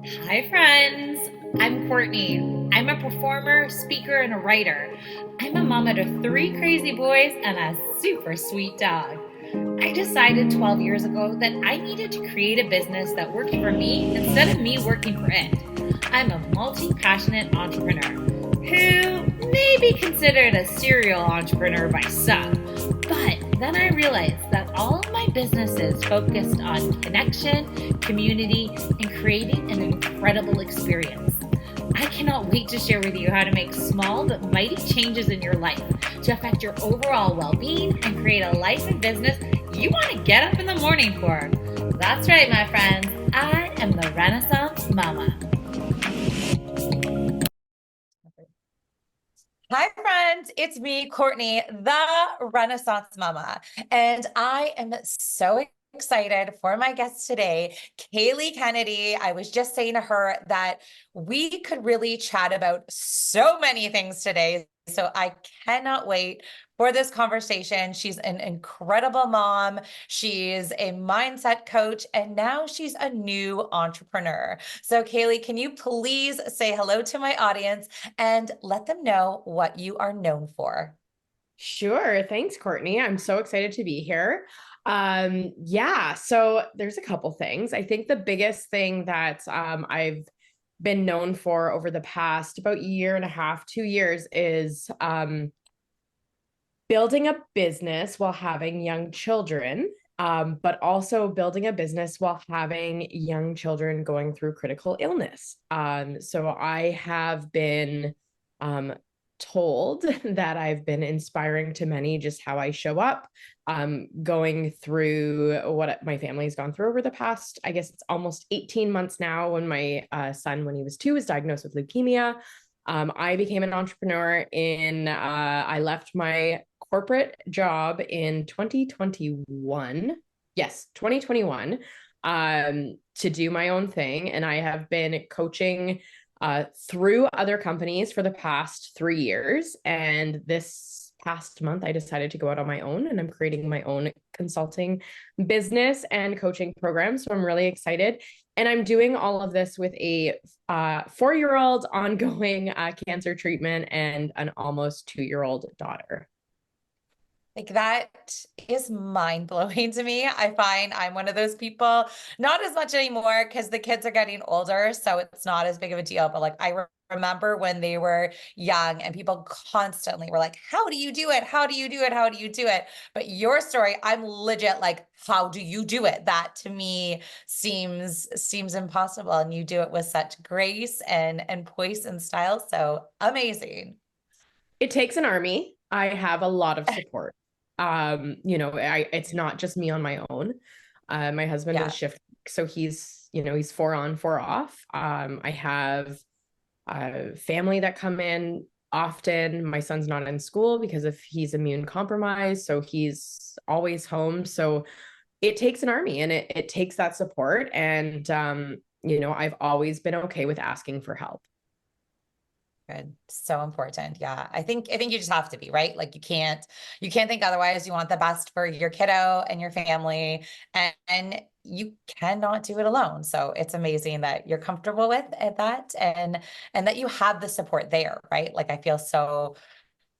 Hi, friends. I'm Courtney. I'm a performer, speaker, and a writer. I'm a mama to three crazy boys and a super sweet dog. I decided 12 years ago that I needed to create a business that worked for me instead of me working for it. I'm a multi passionate entrepreneur who may be considered a serial entrepreneur by some. But then I realized that all of my businesses focused on connection, community, and creating an incredible experience. I cannot wait to share with you how to make small but mighty changes in your life to affect your overall well being and create a life and business you want to get up in the morning for. That's right, my friends. I am the Renaissance Mama. Hi, friends. It's me, Courtney, the Renaissance Mama. And I am so excited for my guest today, Kayleigh Kennedy. I was just saying to her that we could really chat about so many things today. So I cannot wait for this conversation. She's an incredible mom. She's a mindset coach, and now she's a new entrepreneur. So, Kayleigh, can you please say hello to my audience and let them know what you are known for? Sure. Thanks, Courtney. I'm so excited to be here. Yeah, so there's a couple things. I think the biggest thing that I've been known for over the past about year and a half, 2 years is building a business while having young children, but also building a business while having young children going through critical illness. So I have been um, told that I've been inspiring to many just how I show up, going through what my family's gone through over the past, I guess it's almost 18 months now. When my son, when he was 2, was diagnosed with leukemia. I became an entrepreneur I left my corporate job in 2021. Yes, 2021, to do my own thing. And I have been coaching through other companies for the past 3 years. And this past month, I decided to go out on my own, and I'm creating my own consulting business and coaching program. So I'm really excited. And I'm doing all of this with a 4-year-old ongoing cancer treatment and an almost 2-year-old daughter. Like that is mind blowing to me. I find I'm one of those people, not as much anymore because the kids are getting older. So it's not as big of a deal. But like, remember when they were young and people constantly were like, how do you do it? How do you do it? How do you do it? But your story, I'm legit like, how do you do it? That to me seems impossible. And you do it with such grace and poise and style. So amazing. It takes an army. I have a lot of support. It's not just me on my own. My husband is Yeah. shift, so he's 4 on, 4 off. I have family that come in often. My son's not in school because if he's immune compromised, so he's always home. So it takes an army, and it takes that support. And I've always been okay with asking for help. Good. So important. Yeah. I think you just have to be, right? Like you can't think otherwise. You want the best for your kiddo and your family, and you cannot do it alone. So it's amazing that you're comfortable with that and that you have the support there, right? Like I feel so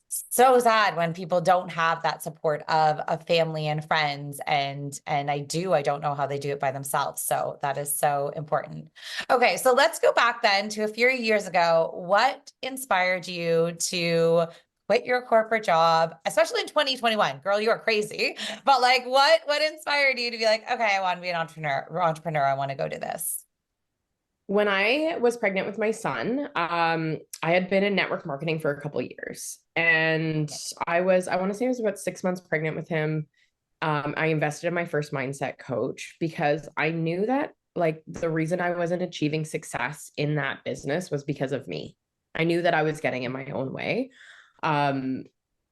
sad when people don't have that support of a family and friends, and I don't know how they do it by themselves, so that is so important. Okay, so let's go back then to a few years ago. What inspired you to quit your corporate job, especially in 2021? Girl, you are crazy. But like what inspired you to be like, okay, I want to be an entrepreneur, I want to go do this? When I was pregnant with my son, I had been in network marketing for a couple of years, and I want to say I was about 6 months pregnant with him. I invested in my first mindset coach because I knew that like the reason I wasn't achieving success in that business was because of me. I knew that I was getting in my own way. Um,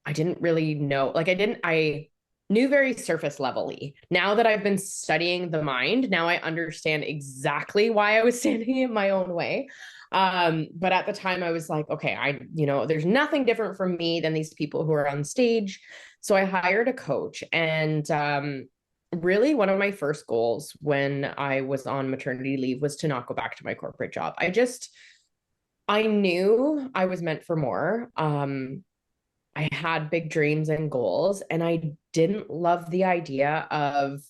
I didn't really know, like I knew very surface levelly. Now that I've been studying the mind, now I understand exactly why I was standing in my own way. But at the time I was like, okay, there's nothing different from me than these people who are on stage. So I hired a coach, and really one of my first goals when I was on maternity leave was to not go back to my corporate job. I knew I was meant for more. I had big dreams and goals, and I didn't love the idea of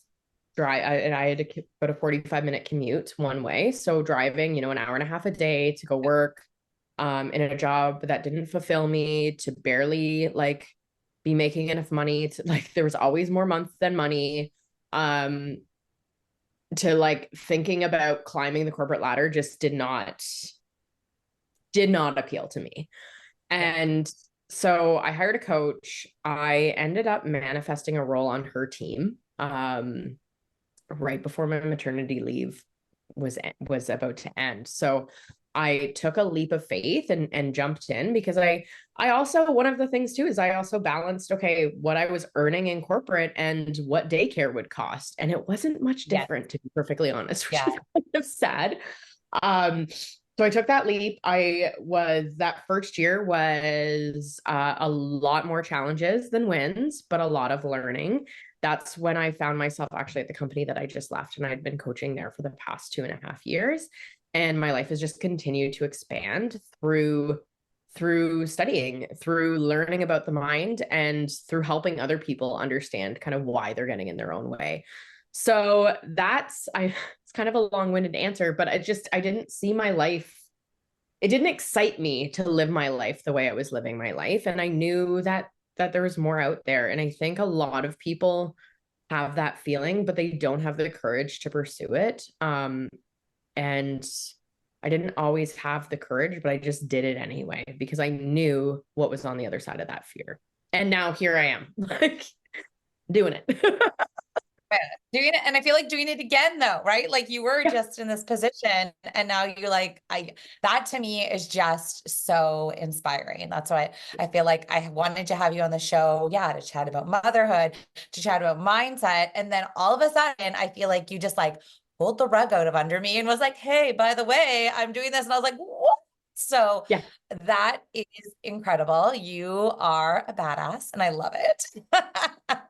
and I had about a 45-minute commute one way. So driving, an hour and a half a day to go work in a job that didn't fulfill me, to barely like be making enough money to like there was always more month than money. To like thinking about climbing the corporate ladder just did not appeal to me. And so I hired a coach. I ended up manifesting a role on her team right before my maternity leave was about to end. So I took a leap of faith and jumped in because I also, one of the things too is I also balanced, okay, what I was earning in corporate and what daycare would cost. And it wasn't much different, to be perfectly honest, which is kind of sad. So I took that leap. That first year was a lot more challenges than wins, but a lot of learning. That's when I found myself actually at the company that I just left, and I'd been coaching there for the past 2.5 years. And my life has just continued to expand through studying, through learning about the mind, and through helping other people understand kind of why they're getting in their own way. So it's kind of a long-winded answer, but I didn't see my life. It didn't excite me to live my life the way I was living my life. And I knew that there was more out there. And I think a lot of people have that feeling, but they don't have the courage to pursue it. And I didn't always have the courage, but I just did it anyway, because I knew what was on the other side of that fear. And now here I am, like doing it. Doing it. And I feel like doing it again though, right? Like you were just in this position and now you're like, that to me is just so inspiring. That's why I feel like I wanted to have you on the show. Yeah. To chat about motherhood, to chat about mindset. And then all of a sudden I feel like you just like pulled the rug out of under me and was like, hey, by the way, I'm doing this. And I was like, what? So that is incredible. You are a badass and I love it.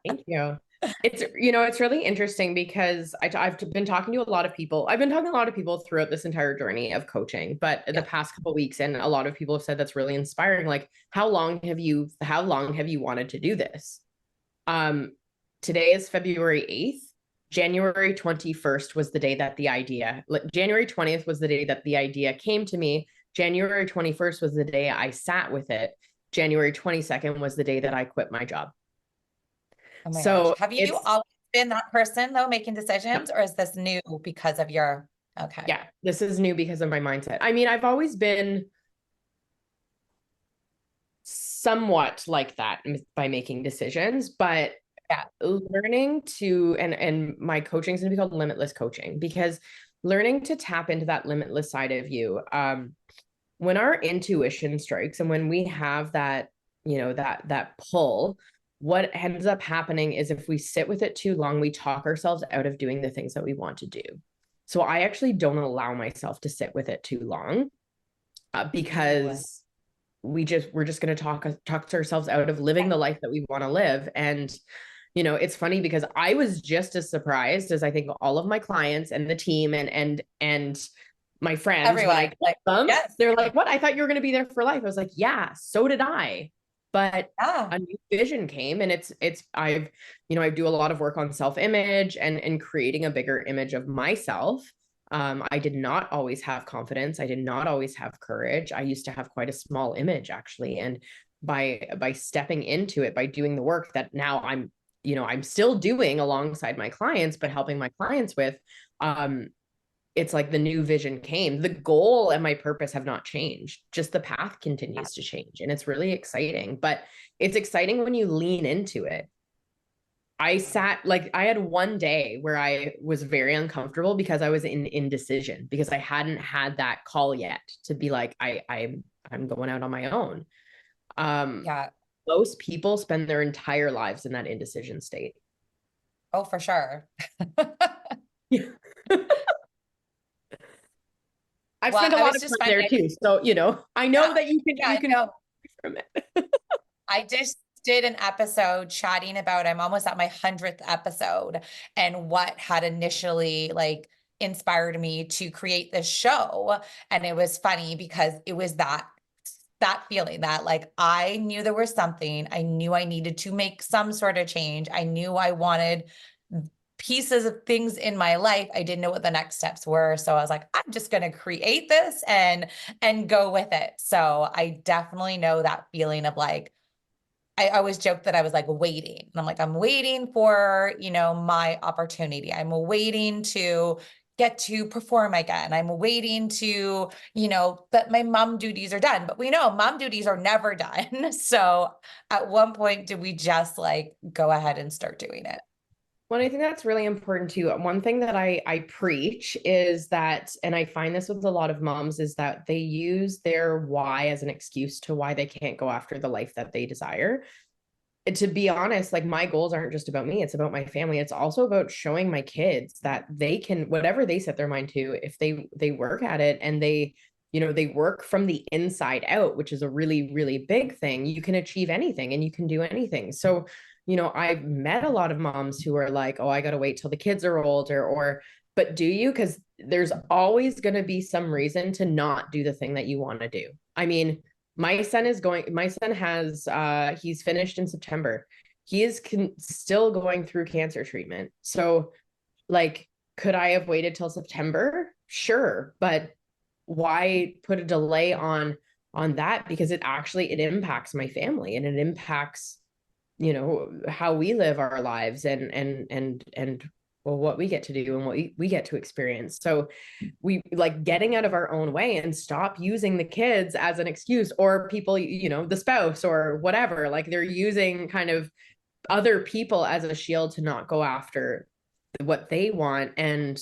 Thank you. It's really interesting because I've been talking to a lot of people. I've been talking to a lot of people throughout this entire journey of coaching, but the past couple of weeks, and a lot of people have said that's really inspiring. Like, how long have you wanted to do this? Today is February 8th. January 21st was the day that January 20th was the day that the idea came to me. January 21st was the day I sat with it. January 22nd was the day that I quit my job. Oh my gosh. Have you always been that person though, making decisions, or is this new because of your, okay. Yeah, this is new because of my mindset. I mean, I've always been somewhat like that by making decisions, but learning to, and my coaching is going to be called Limitless coaching, because learning to tap into that limitless side of you, when our intuition strikes and when we have that, that pull, what ends up happening is if we sit with it too long, we talk ourselves out of doing the things that we want to do. So I actually don't allow myself to sit with it too long, because we're just going to talk to ourselves out of living the life that we want to live. And it's funny because I was just as surprised as I think all of my clients and the team and my friends. Everyone, when I like them, they're like, "What? I thought you were going to be there for life." I was like, "Yeah, so did I." But a new vision came, and I do a lot of work on self-image and creating a bigger image of myself. I did not always have confidence. I did not always have courage. I used to have quite a small image, actually. And by stepping into it, by doing the work that now I'm still doing alongside my clients, but helping my clients with, it's like the new vision came. The goal and my purpose have not changed. Just the path continues to change. And it's really exciting, but it's exciting when you lean into it. I had one day where I was very uncomfortable because I was in indecision, because I hadn't had that call yet to be like, I'm going out on my own. Most people spend their entire lives in that indecision state. Oh, for sure. I've spent a lot of time there too. So, I know that you can go from it. I just did an episode chatting about, I'm almost at my 100th episode, and what had initially like inspired me to create this show. And it was funny because it was that feeling that like I knew there was something, I knew I needed to make some sort of change. I knew I wanted pieces of things in my life. I didn't know what the next steps were. So I was like, I'm just going to create this and go with it. So I definitely know that feeling of like, I always joke that I was like waiting. And I'm like, I'm waiting for, my opportunity. I'm waiting to get to perform again. I'm waiting to, that my mom duties are done. But we know mom duties are never done. So at one point, did we just like go ahead and start doing it? Well, I think that's really important too. One thing that I preach is that, and I find this with a lot of moms, is that they use their why as an excuse to why they can't go after the life that they desire. And to be honest, like my goals aren't just about me, it's about my family. It's also about showing my kids that they can, whatever they set their mind to, if they work at it and they work from the inside out, which is a really, really big thing, you can achieve anything and you can do anything. So I've met a lot of moms who are like, oh, I got to wait till the kids are older, but do you? Because there's always going to be some reason to not do the thing that you want to do. I mean, my son has, he's finished in September. He is still going through cancer treatment. So like, could I have waited till September? Sure. But why put a delay on that? Because it impacts my family and it impacts how we live our lives and well, what we get to do and what we get to experience. So we like getting out of our own way and stop using the kids as an excuse, or people, the spouse or whatever, like they're using kind of other people as a shield to not go after what they want. And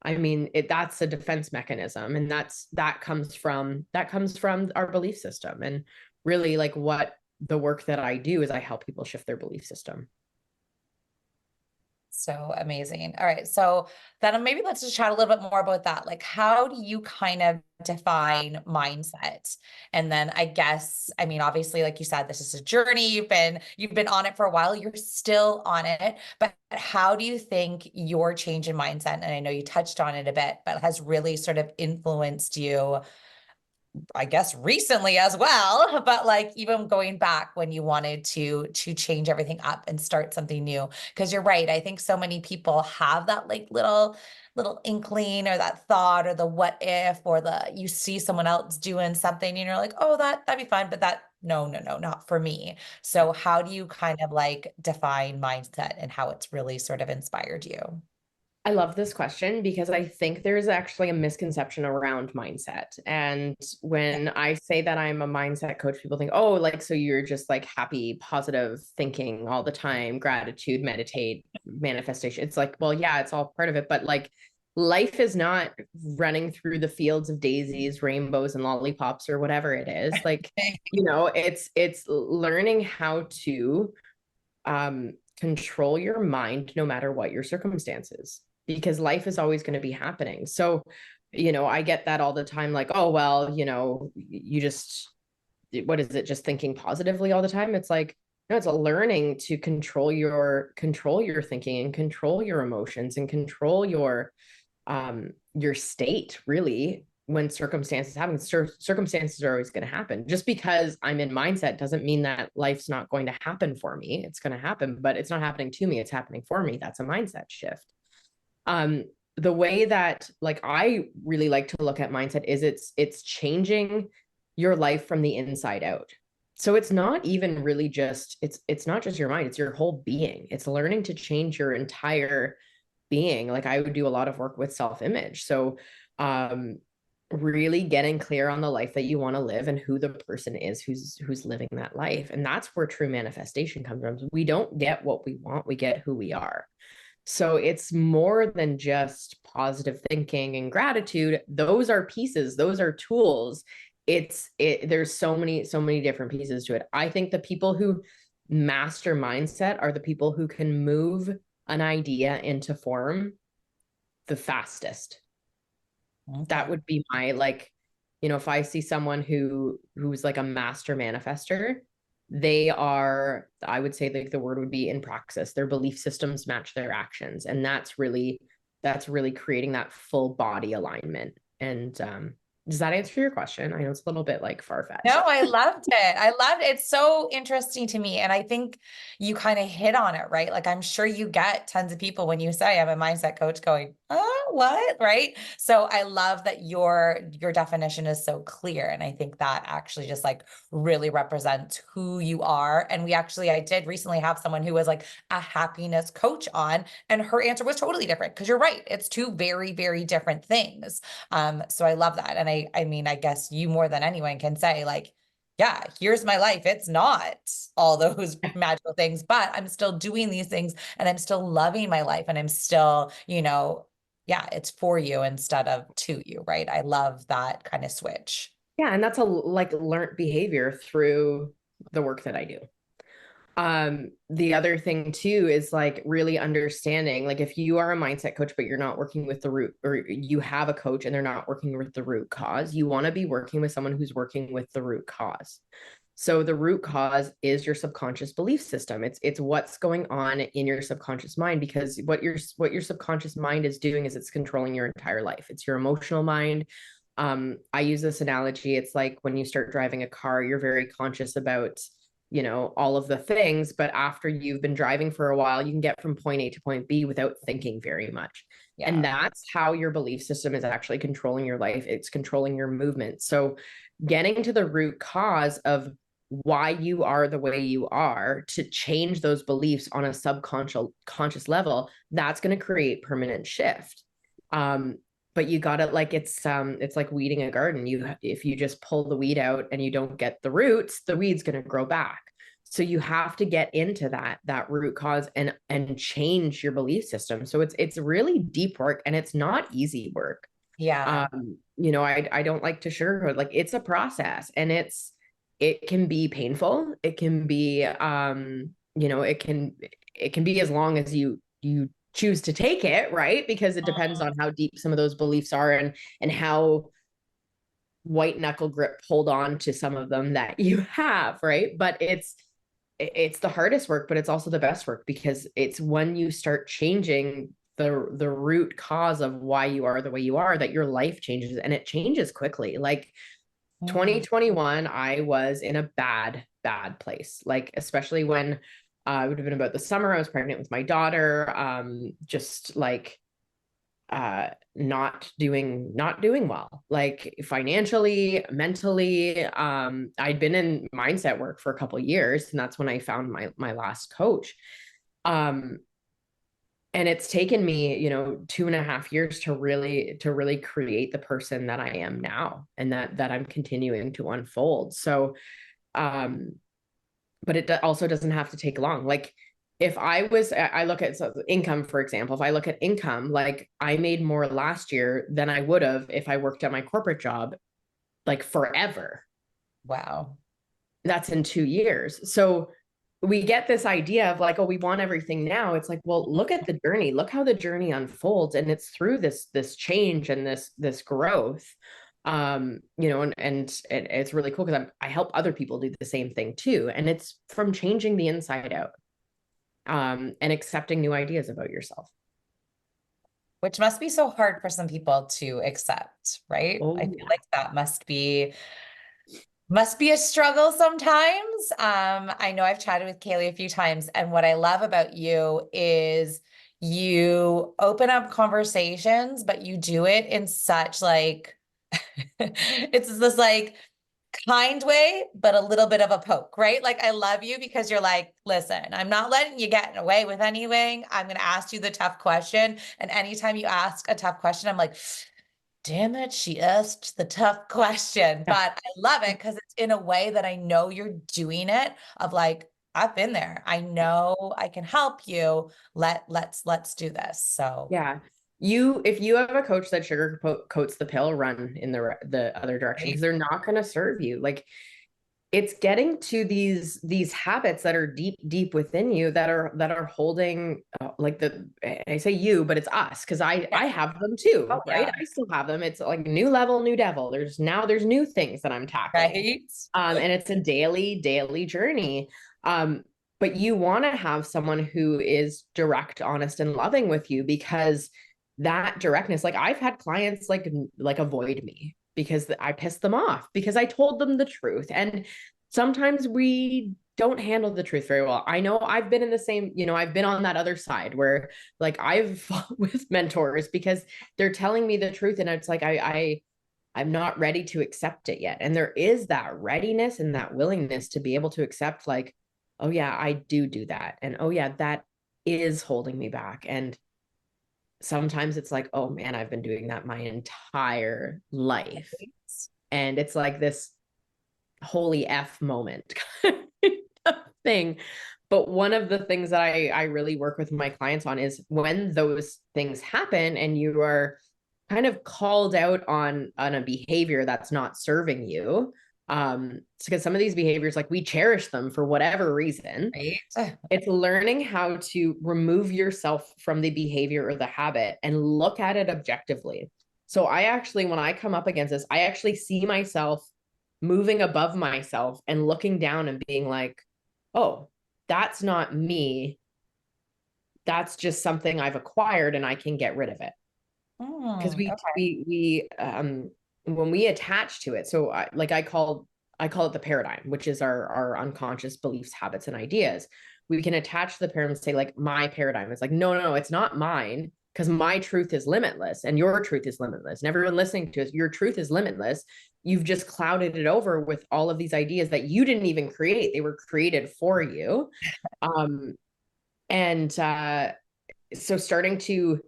I mean, that's a defense mechanism, and that comes from our belief system. And really, like, what the work that I do is I help people shift their belief system. So amazing. All right. So then maybe let's just chat a little bit more about that. Like, how do you kind of define mindset? And then I guess, I mean, obviously, like you said, this is a journey. You've been on it for a while. You're still on it. But how do you think your change in mindset, and I know you touched on it a bit, but has really sort of influenced you, I guess recently as well, but like even going back when you wanted to change everything up and start something new? Because you're right. I think so many people have that like little inkling or that thought or the what if, or you see someone else doing something and you're like, oh, that'd be fun. But no, not for me. So how do you kind of like define mindset and how it's really sort of inspired you? I love this question because I think there's actually a misconception around mindset. And when I say that I'm a mindset coach, people think, oh, like, so you're just like happy, positive thinking all the time, gratitude, meditate, manifestation. It's like, well, yeah, it's all part of it. But like, life is not running through the fields of daisies, rainbows, and lollipops or whatever it is. Like, it's learning how to control your mind no matter what your circumstances, because life is always going to be happening. So, I get that all the time, like, oh, well, you just, what is it? Just thinking positively all the time. It's like, no, it's a learning to control your thinking and control your emotions and control your state, really. When circumstances happen, circumstances are always going to happen. Just because I'm in mindset doesn't mean that life's not going to happen for me. It's going to happen, but it's not happening to me. It's happening for me. That's a mindset shift. The way that like I really like to look at mindset is it's changing your life from the inside out. So it's not even really just it's not just your mind, it's your whole being. It's learning to change your entire being. Like I would do a lot of work with self-image. So really getting clear on the life that you want to live and who the person is who's living that life. And that's where true manifestation comes from. We don't get what we want, we get who we are. So it's more than just positive thinking and gratitude. Those are pieces, those are tools. There's so many different pieces to it. I think the people who master mindset are the people who can move an idea into form the fastest. Okay. That would be my, like, if I see someone who's like a master manifester, they are, I would say, like, the word would be in praxis. Their belief systems match their actions. And that's really creating that full body alignment. And does that answer your question? I know it's a little bit like far-fetched. No, I loved it. I loved it. It's so interesting to me. And I think you kind of hit on it, right? Like, I'm sure you get tons of people when you say I'm a mindset coach going, oh, what? Right. So I love that your definition is so clear. And I think that actually just like really represents who you are. And I did recently have someone who was like a happiness coach on, and her answer was totally different, because you're right. It's two very, very different things. So I love that. And I mean, I guess you more than anyone can say, like, yeah, here's my life. It's not all those magical things, but I'm still doing these things and I'm still loving my life, and I'm still, yeah, it's for you instead of to you, right? I love that kind of switch. Yeah. And that's a like learned behavior through the work that I do. The other thing too is like really understanding, like, if you are a mindset coach but you're not working with the root, or you have a coach and they're not working with the root cause, you want to be working with someone who's working with the root cause. So the root cause is your subconscious belief system. It's what's going on in your subconscious mind, because what your subconscious mind is doing is it's controlling your entire life. It's your emotional mind. I use this analogy. It's like when you start driving a car, you're very conscious about, all of the things, but after you've been driving for a while, you can get from point A to point B without thinking very much. Yeah. And that's how your belief system is actually controlling your life. It's controlling your movement. So getting to the root cause of why you are the way you are, to change those beliefs on a subconscious level, that's going to create permanent shift. But you got to, like, it's like weeding a garden. If you just pull the weed out and you don't get the roots, the weed's going to grow back. So you have to get into that root cause and change your belief system. So it's really deep work, and it's not easy work. Yeah. I don't like to sugarcoat, like, it's a process, and it can be painful. It can be it can be as long as you choose to take it, right? Because it depends on how deep some of those beliefs are, and how white knuckle grip hold on to some of them that you have, right? But it's the hardest work, but it's also the best work, because it's when you start changing the root cause of why you are the way you are, that your life changes, and it changes quickly. Like 2021, I was in a bad place, like, especially when it would have been about the summer. I was pregnant with my daughter, just like not doing well, like financially, mentally. I'd been in mindset work for a couple of years, and that's when I found my last coach. And it's taken me, 2.5 years to really create the person that I am now, and that I'm continuing to unfold. So, but it also doesn't have to take long. Like, if I look at income, for example, if I look at income, like, I made more last year than I would have if I worked at my corporate job, like, forever. Wow. That's in 2 years. So we get this idea of like, oh, we want everything now. It's like, well, look at the journey. Look how the journey unfolds. And it's through this change and this growth. And it's really cool, because I help other people do the same thing too. And it's from changing the inside out, and accepting new ideas about yourself. Which must be so hard for some people to accept, right? Oh, I feel like that must be a struggle sometimes. I know I've chatted with Kayleigh a few times, and what I love about you is you open up conversations, but you do it in such like, it's this like kind way, but a little bit of a poke, right? Like, I love you because you're like, listen, I'm not letting you get away with anything. I'm going to ask you the tough question. And anytime you ask a tough question, I'm like, damn it, she asked the tough question. But I love it because it's in a way that I know you're doing it, of like, I've been there. I know I can help you. Let's do this. So yeah. If you have a coach that sugar coats the pill, run in the other direction, because they're not going to serve you. Like, it's getting to these habits that are deep within you that are holding like I say you, but it's us, because I have them too, Oh, right? yeah. I still have them. It's like new level, new devil. There's new things that I'm tackling. Right. And it's a daily journey. But you want to have someone who is direct, honest, and loving with you, because that directness, like I've had clients like avoid me because I pissed them off because I told them the truth. And sometimes we don't handle the truth very well. I know I've been in the same, I've been on that other side where like I've fought with mentors because they're telling me the truth and it's like I'm not ready to accept it yet. And there is that readiness and that willingness to be able to accept, like, oh yeah, I do that. And oh yeah, that is holding me back. And sometimes it's like, oh man, I've been doing that my entire life. And it's like this holy F moment kind of thing. But one of the things that I really work with my clients on is when those things happen and you are kind of called out on a behavior that's not serving you. It's because some of these behaviors, like we cherish them for whatever reason. Right. It's learning how to remove yourself from the behavior or the habit and look at it objectively. So I actually, when I come up against this, I actually see myself moving above myself and looking down and being like, oh, that's not me. That's just something I've acquired and I can get rid of it. Because Okay. we when we attach to it, so I call it the paradigm, which is our unconscious beliefs, habits, and ideas. We can attach the paradigm and say, like, my paradigm is like, no, it's not mine, because my truth is limitless and your truth is limitless. And everyone listening to us, your truth is limitless. You've just clouded it over with all of these ideas that you didn't even create. They were created for you. And so starting to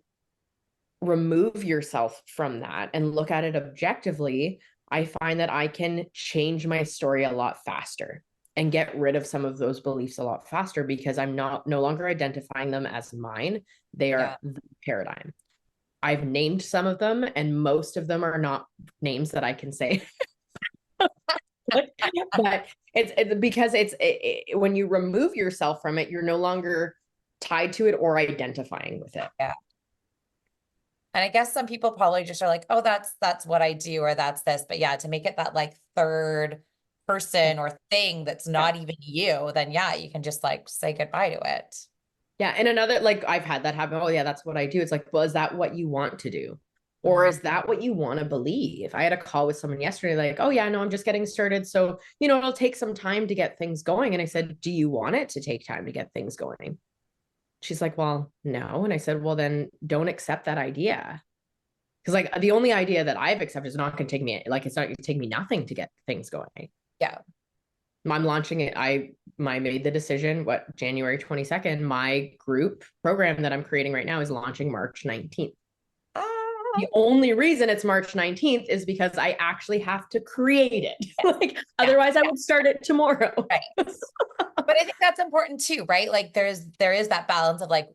remove yourself from that and look at it objectively, I find that I can change my story a lot faster and get rid of some of those beliefs a lot faster because I'm no longer identifying them as mine. They are the paradigm. I've named some of them, and most of them are not names that I can say. But it's because when you remove yourself from it, you're no longer tied to it or identifying with it. Yeah. And I guess some people probably just are like, oh, that's what I do, or that's this. But yeah, to make it that like third person or thing that's not even you, then yeah, you can just like say goodbye to it. Yeah. And another, like I've had that happen. Oh yeah, that's what I do. It's like, well, is that what you want to do? Or is that what you want to believe? I had a call with someone yesterday, like, oh yeah, no, I'm just getting started. So, it'll take some time to get things going. And I said, do you want it to take time to get things going? She's like, well, no. And I said, well, then don't accept that idea. Because like the only idea that I've accepted is not going to take me, like, it's not going to take me nothing to get things going. Yeah. I'm launching it. I made the decision, January 22nd, my group program that I'm creating right now is launching March 19th. The only reason it's March 19th is because I actually have to create it. Like, otherwise I would start it tomorrow. Right. But I think that's important too, right? Like there is that balance of like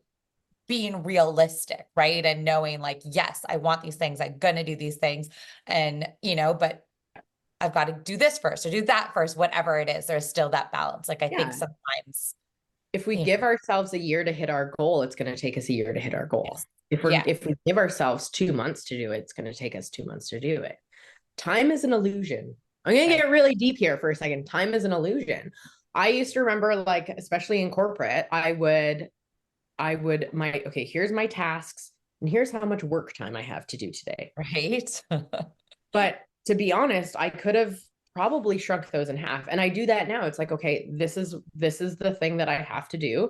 being realistic, right? And knowing like, yes, I want these things. I'm going to do these things. And, but I've got to do this first or do that first, whatever it is. There's still that balance. Like I think sometimes if we give ourselves a year to hit our goal, it's going to take us a year to hit our goal. Yes. If we give ourselves 2 months to do it, it's going to take us 2 months to do it. Time is an illusion. I'm going to get really deep here for a second. Time is an illusion. I used to remember, like, especially in corporate, okay, here's my tasks and here's how much work time I have to do today. Right. But to be honest, I could have probably shrunk those in half. And I do that now. It's like, okay, this is the thing that I have to do.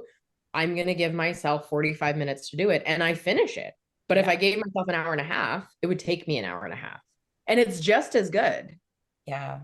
I'm going to give myself 45 minutes to do it and I finish it. But if I gave myself an hour and a half, it would take me an hour and a half. And it's just as good. Yeah.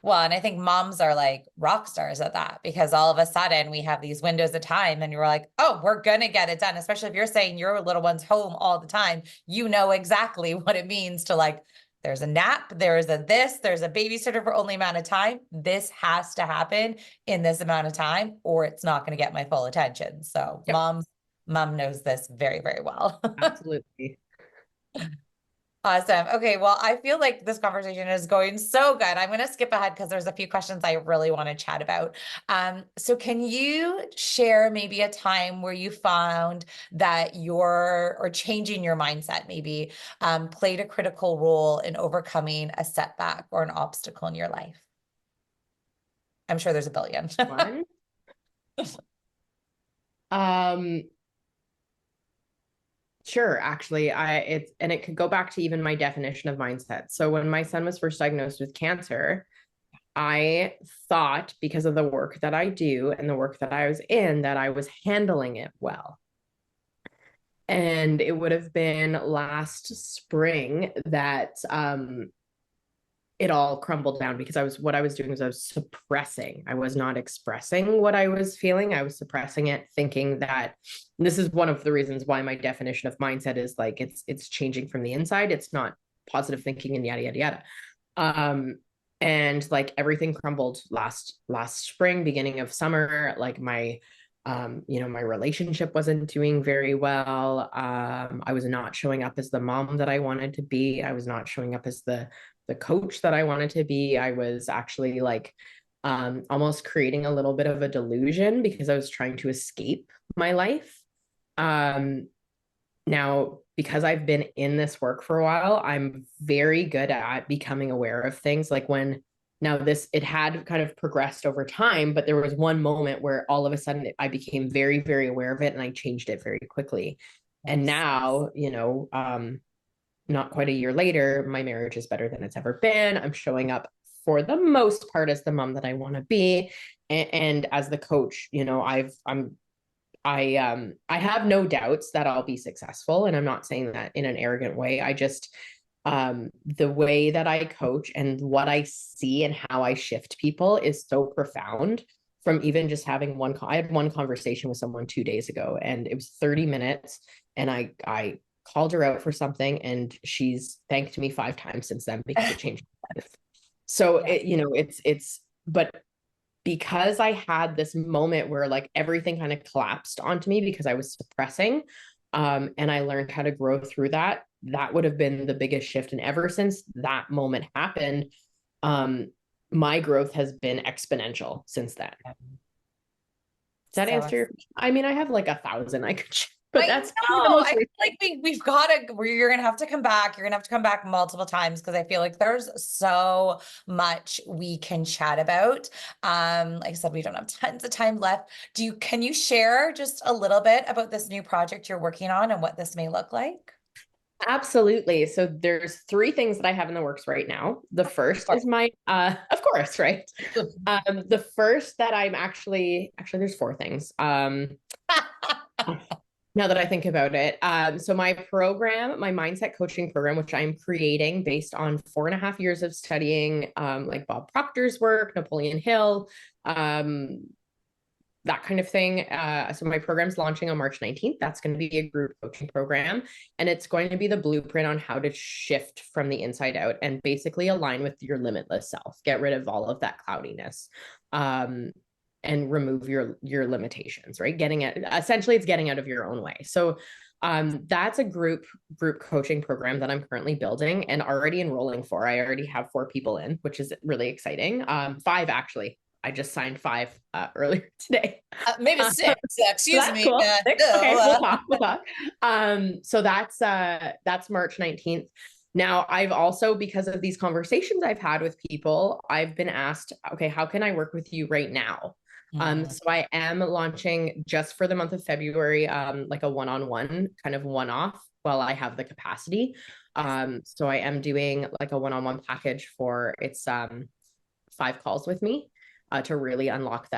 Well, and I think moms are like rock stars at that because all of a sudden we have these windows of time and you're like, oh, we're going to get it done. Especially if you're saying your little one's home all the time, you know exactly what it means to like, there's a nap, there's a babysitter for only amount of time. This has to happen in this amount of time or it's not going to get my full attention. So mom knows this very, very well. Absolutely. Awesome. Okay. Well, I feel like this conversation is going so good. I'm going to skip ahead because there's a few questions I really want to chat about. So can you share maybe a time where you found that or changing your mindset maybe played a critical role in overcoming a setback or an obstacle in your life? I'm sure there's a billion. One. Sure, actually, it could go back to even my definition of mindset. So when my son was first diagnosed with cancer, I thought, because of the work that I do and the work that I was in, that I was handling it well. And it would have been last spring that it all crumbled down, because what I was doing was I was suppressing. I was not expressing what I was feeling. I was suppressing it, thinking that this is one of the reasons why my definition of mindset is like it's changing from the inside. It's not positive thinking and yada yada yada. And like everything crumbled last spring, beginning of summer. Like my my relationship wasn't doing very well. I was not showing up as the mom that I wanted to be. I was not showing up as the coach that I wanted to be. I was actually like almost creating a little bit of a delusion because I was trying to escape my life. Now, because I've been in this work for a while, I'm very good at becoming aware of things. Like it had kind of progressed over time, but there was one moment where all of a sudden I became very, very aware of it and I changed it very quickly. Yes. And now, not quite a year later, my marriage is better than it's ever been. I'm showing up for the most part as the mom that I want to be. And as the coach, I have no doubts that I'll be successful. And I'm not saying that in an arrogant way. I just, the way that I coach and what I see and how I shift people is so profound. From even just having I had one conversation with someone 2 days ago, and it was 30 minutes. And I called her out for something, and she's thanked me 5 times since then because it changed my life. So yeah. But because I had this moment where like everything kind of collapsed onto me because I was suppressing, and I learned how to grow through that would have been the biggest shift. And ever since that moment happened, my growth has been exponential since then. Does that answer your question? I mean, I have like 1,000 I could share. But that's I feel like we've got to, you're going to have to come back. You're going to have to come back multiple times because I feel like there's so much we can chat about. Like I said, we don't have tons of time left. Can you share just a little bit about this new project you're working on and what this may look like? Absolutely. So there's 3 things that I have in the works right now. The first is my, of course, right? The first that I'm actually there's 4 things. Now that I think about it. So my mindset coaching program, which I'm creating based on 4.5 years of studying, like Bob Proctor's work, Napoleon Hill, that kind of thing. So my program's launching on March 19th. That's going to be a group coaching program. And it's going to be the blueprint on how to shift from the inside out and basically align with your limitless self, get rid of all of that cloudiness. And remove your limitations, right? Essentially it's getting out of your own way. So that's a group coaching program that I'm currently building and already enrolling for. I already have 4 people in, which is really exciting. 5 actually. I just signed 5 earlier today. Maybe 6. Excuse me. Cool. 6? Okay, we'll talk. So that's March 19th. Now, I've also, because of these conversations I've had with people, I've been asked, okay, how can I work with you right now? So I am launching just for the month of February, like a one-on-one kind of one-off while I have the capacity. So I am doing like a one-on-one package for it's 5 calls with me to really unlock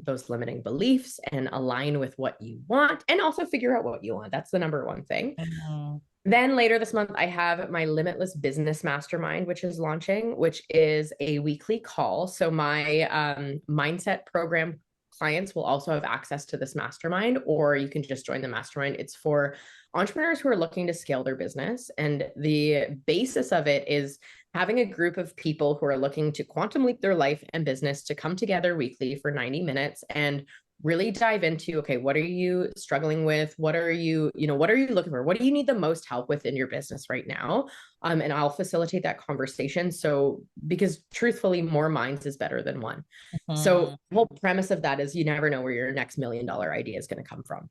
those limiting beliefs and align with what you want and also figure out what you want. That's the number one thing. Then later this month, I have my Limitless Business Mastermind, which is launching, which is a weekly call. So my mindset program clients will also have access to this mastermind, or you can just join the mastermind. It's for entrepreneurs who are looking to scale their business. And the basis of it is having a group of people who are looking to quantum leap their life and business to come together weekly for 90 minutes and really dive into, okay, what are you struggling with? What are you, what are you looking for? What do you need the most help with in your business right now? And I'll facilitate that conversation. So, because truthfully, more minds is better than one. So the whole premise of that is you never know where your next $1 million idea is going to come from.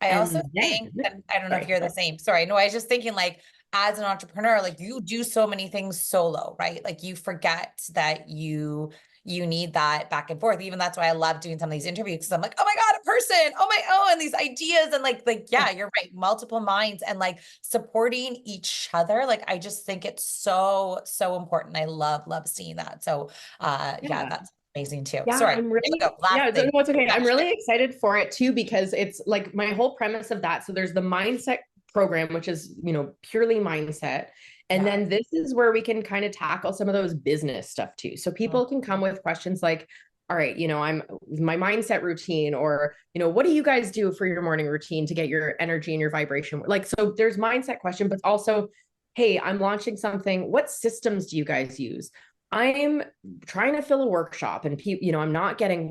I also And then, think, and I don't know if sorry. you're the same. Sorry. No, I was just thinking like as an entrepreneur, like you do so many things solo, right? Like you forget that you need that back and forth. Even that's why I love doing some of these interviews because I'm like, oh my God, a person, oh my, oh, and these ideas and yeah, you're right. Multiple minds and like supporting each other. Like, I just think it's so, so important. I love seeing that. So, yeah, that's amazing too. Yeah, Sorry. I'm really, Last yeah, thing. no, it's okay. I'm really excited for it too, because it's like my whole premise of that. So there's the mindset program, which is, purely mindset. And Yeah. then this is where we can kind of tackle some of those business stuff too. So people can come with questions like, all right, I'm my mindset routine, or, what do you guys do for your morning routine to get your energy and your vibration? Like, so there's mindset question, but also, hey, I'm launching something. What systems do you guys use? I'm trying to fill a workshop and people, I'm not getting,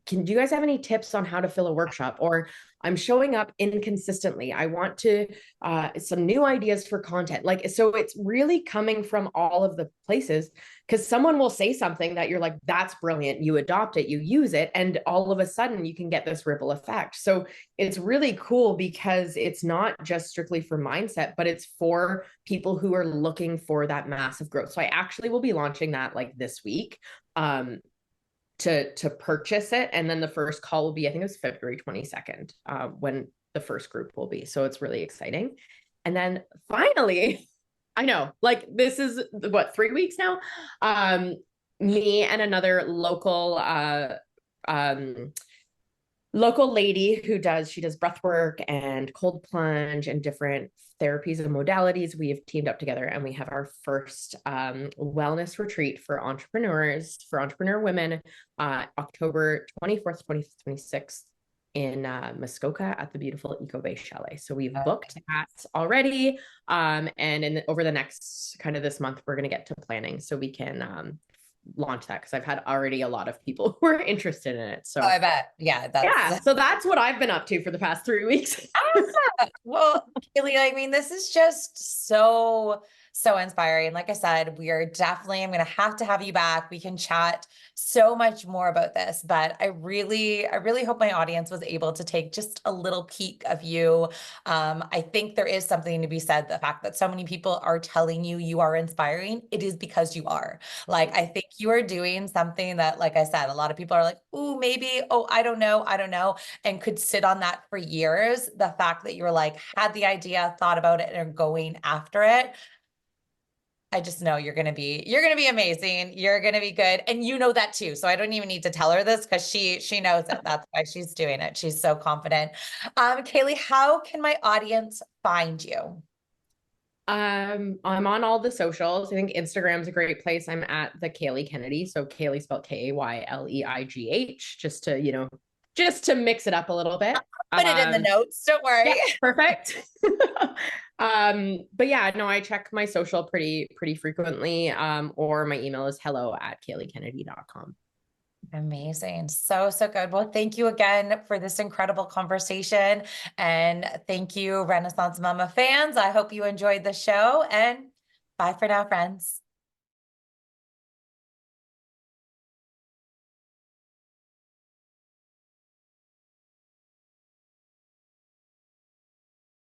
do you guys have any tips on how to fill a workshop? Or I'm showing up inconsistently. I want to, some new ideas for content. Like, so it's really coming from all of the places, because someone will say something that you're like, that's brilliant. You adopt it, you use it, and all of a sudden you can get this ripple effect. So it's really cool because it's not just strictly for mindset, but it's for people who are looking for that massive growth. So I actually will be launching that like this week, to purchase it. And then the first call will be, I think it was February 22nd, when the first group will be. So it's really exciting. And then finally, I know, like this is what, 3 weeks now? Me and another local lady she does breath work and cold plunge and different therapies and modalities. We have teamed up together and we have our first wellness retreat for entrepreneurs, for entrepreneur women, October 24th, 25th, 26th in Muskoka at the beautiful Eco Bay Chalet. So we've booked that already. And over the next kind of this month, we're going to get to planning so we can launch that, because I've had already a lot of people who are interested in it. So I bet. Yeah. so that's what I've been up to for the past 3 weeks. Well, Kayleigh, I mean, this is just so inspiring. Like I said, I'm going to have you back. We can chat so much more about this, but I really hope my audience was able to take just a little peek of you. I think there is something to be said, the fact that so many people are telling you you are inspiring. It is because you are. Like, I think you are doing something that, like I said, a lot of people are like, ooh, maybe, oh, I don't know, and could sit on that for years. The fact that you're like, had the idea, thought about it, and are going after it. I just know you're going to be amazing. You're going to be good. And you know that too. So I don't even need to tell her this, because she knows it. That's why she's doing it. She's so confident. Kayleigh, how can my audience find you? I'm on all the socials. I think Instagram's a great place. I'm at the Kayleigh Kennedy. So Kayleigh spelled Kayleigh, just to mix it up a little bit. Put it in the notes. Don't worry. Yeah, perfect. But yeah, no, I check my social pretty frequently. Or my email is hello@KayleighKennedy.com. Amazing. So good. Well, thank you again for this incredible conversation. And thank you, Renaissance Mama fans. I hope you enjoyed the show, and bye for now, friends.